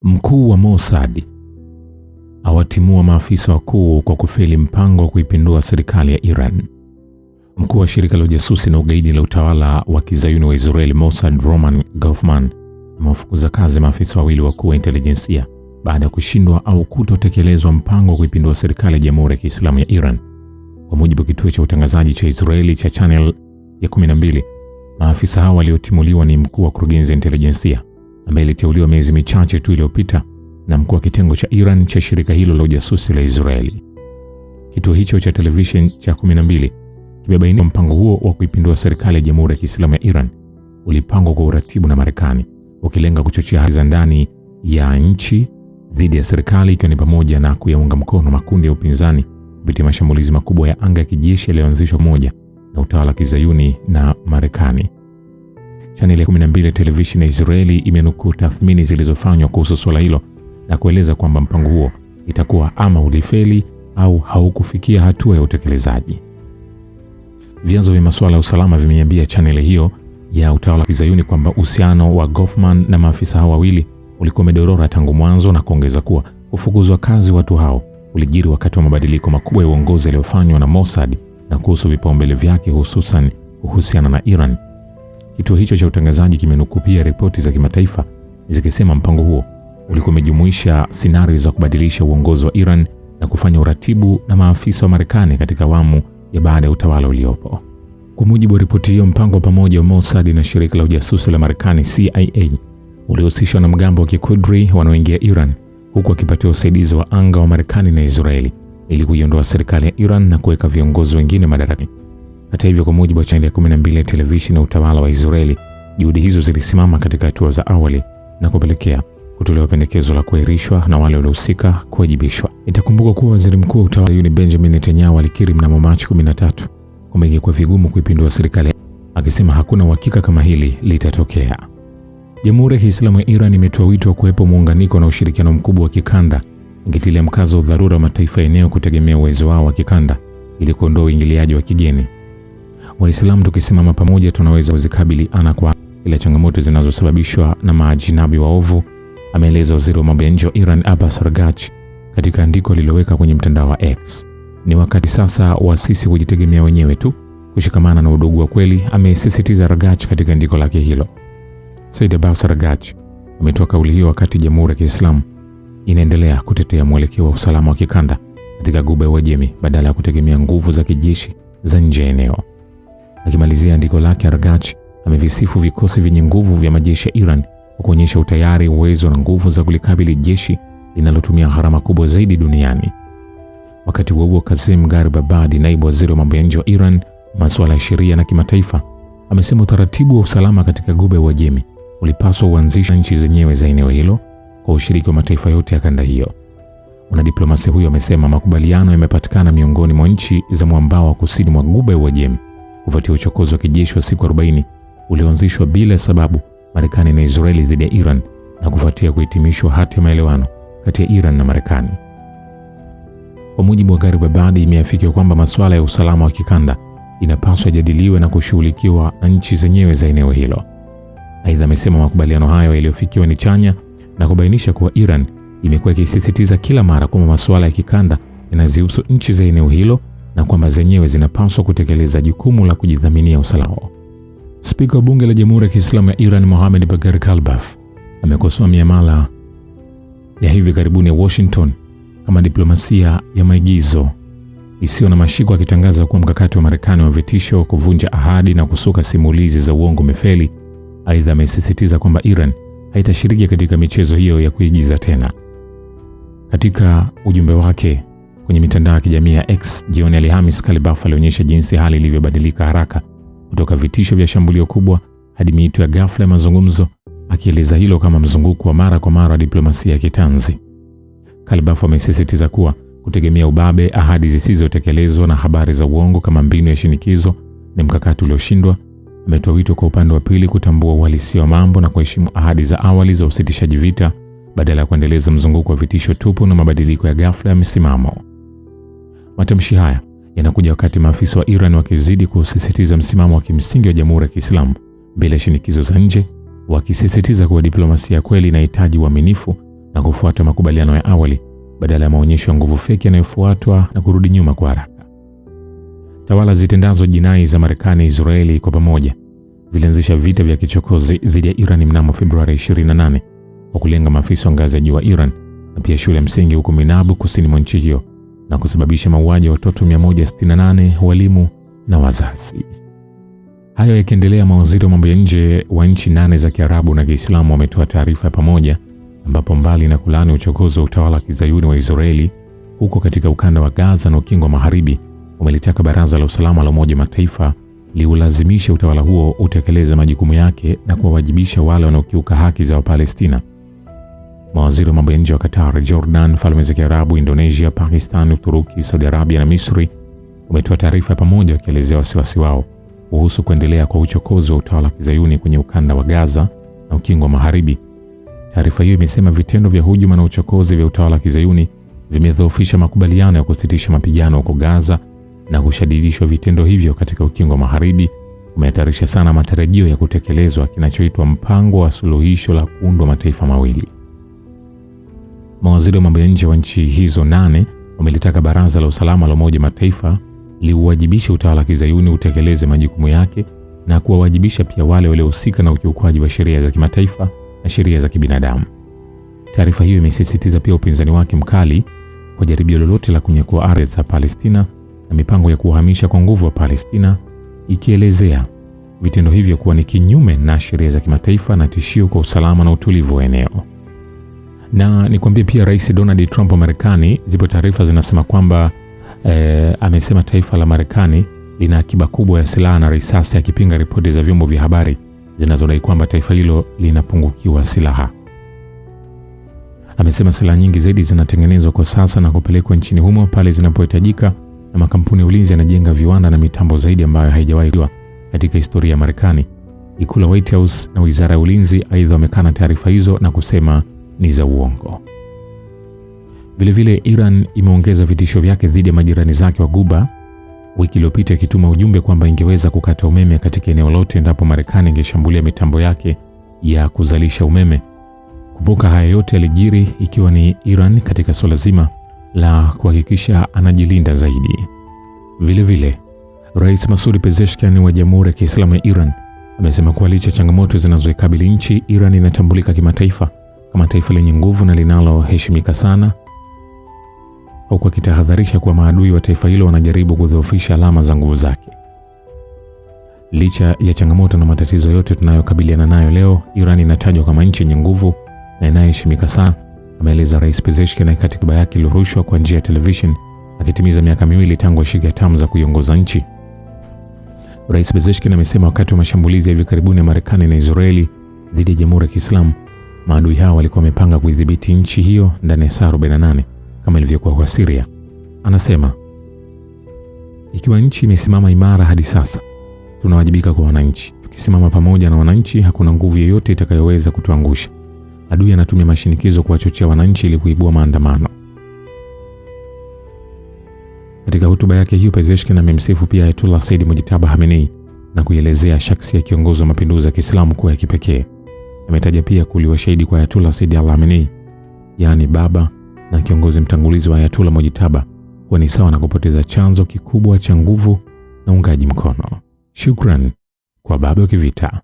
Mkuu wa Mossad awatimua maafisa wakuu kwa kufeli mpango wa kuipindua serikali ya Iran. Mkuu wa shirika la ujasusi na ugaidi la utawala wa kizayuni wa Israeli Mossad, Roman Goffman, amewafukuza kazi maafisa wawili wakuu wa intelijensia baada ya kushindwa au kutotekelezwa mpango wa kuipindua serikali ya Jamhuri ya Kiislamu ya Iran. Kwa mujibu wa kituo cha utangazaji cha Israeli cha Channel ya 12, maafisa hao waliotimuliwa ni mkuu wa kurugenzi ya intelijensia ambaye aliteuliwa miezi michache tu iliyopita na mkuu wa kitengo cha Iran cha shirika hilo la ujasusi la Israeli. Kituo hicho cha television cha 12 kimebainisha mpango huo wa kuipindua serikali ya Jamhuri ya Kiislamu ya Iran ulipangwa kwa uratibu na Marekani, ukilenga kuchochea hali za ndani ya nchi dhidi ya serikali, ikiwa ni pamoja na kuyaunga mkono makundi ya upinzani kupitia mashambulizi makubwa ya anga ya kijeshi yaliyoanzishwa pamoja na utawala wa kizayuni na Marekani. Channel ya 12 television ya Israeli imenukuu tathmini zilizofanywa kuhusu swala hilo na kueleza kwamba mpango huo itakuwa ama ulifeli au haukufikia hatua ya utekelezaji. Vyanzo vya masuala ya usalama vimeambia channel hiyo ya utawala wa kizayuni kwamba uhusiano wa Goffman na maafisa hao wawili ulikuwa umedorora tangu mwanzo, na kuongeza kuwa kufukuzwa kazi watu hao ulijiri wakati wa mabadiliko makubwa ya uongozi yaliyofanywa na Mossad na kuhusu vipaumbele vyake hususan kuhusiana na Iran. Kituo hicho cha utangazaji kimenukuu pia ripoti za kimataifa zikisema mpango huo ulikuwa umejumuisha scenario za kubadilisha uongozi wa Iran na kufanya uratibu na maafisa wa Marekani katika awamu ya baada ya utawala uliopo. Kwa mujibu wa ripoti hiyo, mpango wa pamoja wa Mossad na shirika la ujasusi la Marekani CIA ulihusishwa na mgambo wa Kikurdri wanaoingia Iran, huku akipatiwa usaidizi wa anga wa Marekani na Israeli ili kuiondoa serikali ya Iran na kuweka viongozi wengine madarakani. Hata hivyo, kwa mujibu wa channel ya 12 ya televisheni ya utawala wa Israeli, juhudi hizo zilisimama katika hatua za awali na kupelekea kutolewa pendekezo la kuahirishwa na wale waliohusika kuwajibishwa. Itakumbuka kuwa waziri mkuu wa utawala wa Benjamin Netanyahu alikiri mnamo Machi 13 kwamba ingekuwa vigumu kuipindua serikali, akisema hakuna uhakika kama hili litatokea. Jamhuri ya Kiislamu ya Iran imetoa wito wa kuwepo muunganiko na ushirikiano mkubwa wa kikanda, ikitilia mkazo udharura wa mataifa eneo kutegemea uwezo wao wa kikanda ili kuondoa uingiliaji wa kigeni. Waislamu tukisimama pamoja tunaweza kuzikabili ana kwa ile changamoto zinazosababishwa na maajinabi waovu, ameeleza waziri wa mambo ya nje wa Iran Abbas Araghchi katika andiko lililoweka kwenye mtandao wa X. Ni wakati sasa wa sisi kujitegemea wenyewe tu, kushikamana na udugu wa kweli, amesisitiza Araghchi katika andiko lake hilo. Said Abbas Araghchi ametoa kauli hiyo wakati Jamhuri ya Kiislamu inaendelea kutetea mwelekeo wa usalama wa kikanda katika Ghuba ya Uajemi badala ya kutegemea nguvu za kijeshi za nje ya eneo. Akimalizia andiko lake, Araghchi amevisifu vikosi vyenye nguvu vya majeshi ya Iran kwa kuonyesha utayari, uwezo na nguvu za kulikabili jeshi linalotumia gharama kubwa zaidi duniani. Wakati huo Qasim Gharibabadi, naibu waziri wa mambo ya nje wa Iran, masuala ya sheria na kimataifa, amesema utaratibu wa usalama katika Ghuba ya Uajemi ulipaswa uanzisha nchi zenyewe za eneo hilo kwa ushiriki wa mataifa yote ya kanda hiyo. Mwanadiplomasia huyo amesema makubaliano yamepatikana miongoni mwa nchi za mwambao wa kusini mwa Ghuba ya Uajemi kufuatia uchokozi wa kijeshi wa siku 40 ulioanzishwa bila sababu Marekani na Israeli dhidi ya Iran na kufuatia kuhitimishwa hati ya maelewano kati ya Iran na Marekani. Kwa mujibu wa Gharibabadi, imeafikiwa kwamba masuala ya usalama wa kikanda inapaswa jadiliwe na kushughulikiwa na nchi zenyewe za eneo hilo. Aidha, amesema makubaliano hayo yaliyofikiwa ni chanya na kubainisha kuwa Iran imekuwa ikisisitiza kila mara kwamba masuala ya kikanda yanazihusu nchi za eneo hilo na kwamba zenyewe zinapaswa kutekeleza jukumu la kujidhaminia usalama. Spika wa bunge la Jamhuri ya Kiislamu ya Iran Mohammad Bagher Kalbaf amekosoa miamala ya hivi karibuni ya Washington kama diplomasia ya maigizo isiyo na mashiko, akitangaza kuwa mkakati wa Marekani wa vitisho, kuvunja ahadi na kusuka simulizi za uongo umefeli. Aidha, amesisitiza kwamba Iran haitashiriki katika michezo hiyo ya kuigiza tena. Katika ujumbe wake kwenye mitandao ya kijamii ya X jioni Alhamisi, Kalbaf alionyesha jinsi hali ilivyobadilika haraka kutoka vitisho vya shambulio kubwa hadi miito ya ghafla ya mazungumzo, akieleza hilo kama mzunguko wa mara kwa mara wa diplomasia ya kitanzi. Kalbaf amesisitiza kuwa kutegemea ubabe, ahadi zisizotekelezwa na habari za uongo kama mbinu ya shinikizo ni mkakati ulioshindwa. Ametoa wito kwa upande wa pili kutambua uhalisia wa mambo na kuheshimu ahadi za awali za usitishaji vita badala ya kuendeleza mzunguko wa vitisho tupu na mabadiliko ya ghafla ya misimamo. Matamshi haya yanakuja wakati maafisa wa Iran wakizidi kusisitiza msimamo wa kimsingi wa Jamhuri ya Kiislamu bila shinikizo za nje, wakisisitiza kuwa diplomasia kweli inahitaji uaminifu na kufuata makubaliano ya awali badala ya maonyesho ya nguvu feki yanayofuatwa na kurudi nyuma kwa haraka. Tawala zitendazo jinai za Marekani na Israeli kwa pamoja zilianzisha vita vya kichokozi dhidi ya Iran mnamo Februari 28 kwa kulenga maafisa wa ngazi ya juu wa Iran na pia shule ya msingi huko Minabu kusini mwa nchi hiyo na kusababisha mauaji ya watoto 168, walimu na wazazi. Hayo yakiendelea, mawaziri wa mambo ya nje wa nchi 8 za Kiarabu na Kiislamu wametoa taarifa ya pamoja ambapo mbali na kulaani uchokozi wa utawala wa Kizayuni wa Israeli huko katika ukanda wa Gaza na ukingo wa Magharibi, wamelitaka Baraza la Usalama la Umoja wa Mataifa liulazimishe utawala huo utekeleze majukumu yake na kuwawajibisha wale wanaokiuka haki za Wapalestina. Mawaziri wa mambo ya nje wa Qatar, Jordan, Falme za Kiarabu, Indonesia, Pakistan, Uturuki, Saudi Arabia na Misri wametoa taarifa ya pamoja wakielezea wasiwasi wao kuhusu kuendelea kwa uchokozi wa utawala wa Kizayuni kwenye ukanda wa Gaza na ukingo wa Magharibi. Taarifa hiyo imesema vitendo vya hujuma na uchokozi vya utawala wa Kizayuni vimedhoofisha makubaliano ya kusitisha mapigano huko Gaza, na kushadidishwa vitendo hivyo katika ukingo wa Magharibi umehatarisha sana matarajio ya kutekelezwa kinachoitwa mpango wa suluhisho la kuundwa mataifa mawili. Mawaziri wa mambo ya nje wa nchi hizo 8 wamelitaka Baraza la Usalama la Umoja wa Mataifa liuwajibishe utawala wa Kizayuni utekeleze majukumu yake na kuwawajibisha pia wale waliohusika na ukiukwaji wa sheria za kimataifa na sheria za kibinadamu. Taarifa hiyo imesisitiza pia upinzani wake mkali kwa jaribio lolote la kunyakua ardhi za Palestina na mipango ya kuhamisha kwa nguvu wa Palestina, ikielezea vitendo hivyo kuwa ni kinyume na sheria za kimataifa na tishio kwa usalama na utulivu wa eneo. Na nikwambie pia Rais Donald Trump wa Marekani, zipo taarifa zinasema kwamba amesema taifa la Marekani lina akiba kubwa ya silaha na risasi, akipinga ripoti za vyombo vya habari zinazodai kwamba taifa hilo linapungukiwa silaha. Amesema silaha nyingi zaidi zinatengenezwa kwa sasa na kupelekwa nchini humo pale zinapohitajika, na makampuni ya ulinzi yanajenga viwanda na mitambo zaidi ambayo haijawahi kuwa katika historia ya Marekani. Ikulu ya White House na Wizara ya Ulinzi aidha wamekana taarifa hizo na kusema ni za uongo. Vilevile Iran imeongeza vitisho vyake dhidi ya majirani zake wa Ghuba, wiki iliyopita ikituma ujumbe kwamba ingeweza kukata umeme katika eneo lote endapo Marekani ingeshambulia mitambo yake ya kuzalisha umeme. Kumbuka haya yote yalijiri ikiwa ni Iran katika suala zima la kuhakikisha anajilinda zaidi. Vilevile Rais Masoud Pezeshkian wa Jamhuri ya Kiislamu ya Iran amesema kuwa licha changamoto zinazoikabili nchi, Iran inatambulika kimataifa kama taifa lenye nguvu na linaloheshimika sana, huku akitahadharisha kuwa maadui wa taifa hilo wanajaribu kudhoofisha alama za nguvu zake. Licha ya changamoto na matatizo yote tunayokabiliana nayo leo, Iran inatajwa kama nchi yenye nguvu na inayoheshimika sana, ameeleza Rais Pezeshkian katika hotuba yake iliyorushwa kwa njia ya television akitimiza miaka 2 tangu ashike hatamu za kuiongoza nchi. Rais Pezeshkian amesema wakati wa mashambulizi ya hivi karibuni ya Marekani na Israeli dhidi ya Jamhuri ya Kiislamu, maadui hao walikuwa wamepanga kuidhibiti nchi hiyo ndani ya saa 48 kama ilivyokuwa kwa Syria. Anasema, ikiwa nchi imesimama imara hadi sasa, tunawajibika kwa wananchi. Tukisimama pamoja na wananchi, hakuna nguvu yoyote itakayoweza kutuangusha. Adui anatumia mashinikizo kuwachochea wananchi ili kuibua maandamano. Katika hotuba yake hiyo, Pezeshkian amemsifu pia Ayatollah Said Mujtaba Khamenei na kuielezea shakhsi ya kiongozi wa mapinduzi ya Kiislamu kuwa ya kipekee. Ametaja pia kuliwa shahidi kwa Ayatollah Said Khamenei, yaani baba na kiongozi mtangulizi wa Ayatollah Mujtaba, kuwa ni sawa na kupoteza chanzo kikubwa cha nguvu na uungaji mkono. Shukran kwa Baba wa Kivita.